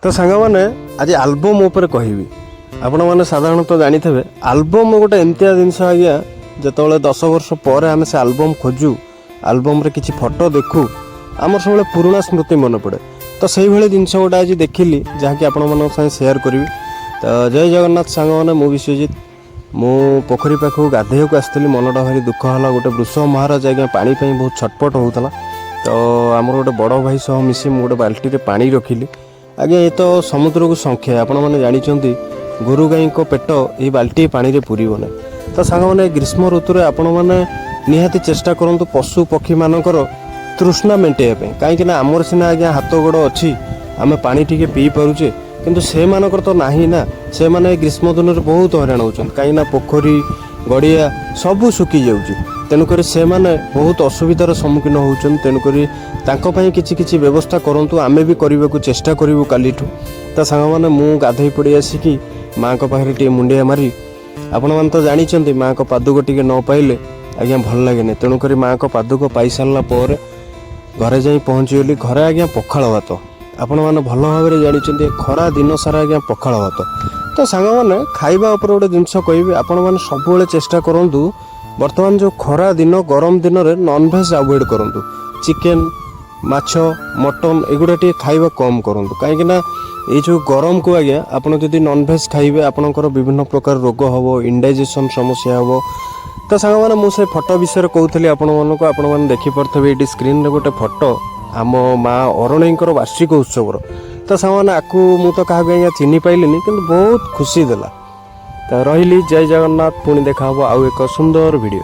तो सांग मैंने आज आल्बम उपर कहबी आपण मैंने साधारणतः जानी थे आल्बम गोटे एमतिया जिनस आज्ञा जो 10 वर्ष पर आम से आल्बम खोजु आल्बम रे किसी फोटो देखू आमर सब पुराना स्मृति मन पड़े तो से भाई जिनस गोटे आज देखिली जहाँकि आपण मान सेयार करी। तो जय जगन्नाथ सांग मैंने मु विश्वजित मु पोखरी पाखक गाधे को आसती मनटा भारी दुख है गोटे वृष महाराज आज्ञा पानी बहुत छटपट होता। तो आमर गोटे बड़ भाई सह मिसी गोटे बाल्टी पानी रखिली आज्ञा ये तो समुद्र को संख्या आपण मैंने जानते गोरु गाई को पेट ये बाल्टी पानी रे पूरीब ना। तो सांग मैंने ग्रीष्म ऋतु में आपण मैंने निहाती चेष्टा करूँ पशु पक्षी मानकर तृष्णा मेटाइवाई कहीं आमर सिना आज्ञा हाथ गोड़ अच्छी आम पानी टी पी पारुचे किंतु से मानकर तो नहीं ना से माने ग्रीष्म दिन में बहुत हैरान होचन कहीं पोखरी गड़िया सबू सुखी जाऊँगी तेणुक से माने बहुत असुविधार सम्मुखीन होचन तेणुक किसी व्यवस्था करूँ आम भी करने को चेष्टा करूँ काली। तो सांग मैंने मु गाधे पड़ी आसिकी माँ को पाखे टे मुंडिया मारी आपण मैंने तो जानते माँ को पादुक टे न पाइले आज्ञा भल लगे तेणुक माँ को पादुक पाई सारा पर घरे जा पहुँचीगली घरे आज्ञा पखाड़ भात आपण मैंने भल भाव जानते खरा दिन सारा आज्ञा पखाड़ भात। तो सांग मैंने खाइबा उपर गोटे जिनस कह आपण मैंने सब चेष्टा करूँ बर्तमान जो खरा दिन गरम दिन में नॉनभेज अवॉइड करूँ चिकेन माछ मटन एगुड़ा टे खाइबा कम करूँ कहीं ये जो गरम को आज्ञा आपड़ जदि नॉनभेज खाइबे आपणकर विभिन्न प्रकार रोग हम इंडाइजेशन समस्या हम। तो सांग मैंने मुझे फोटो विषय कहूली आपण मैंने देखिपे ये स्क्रीन रे गोटे फोटो आम माँ अरणईकर वार्षिक उत्सव। तो सांग मैंने आपको मुझे क्या आज्ञा चिन्ह पाइलिनी कि बहुत खुशी देला। तो रही जय जगन्नाथ पुणी देखा आउ एक सुंदर वीडियो।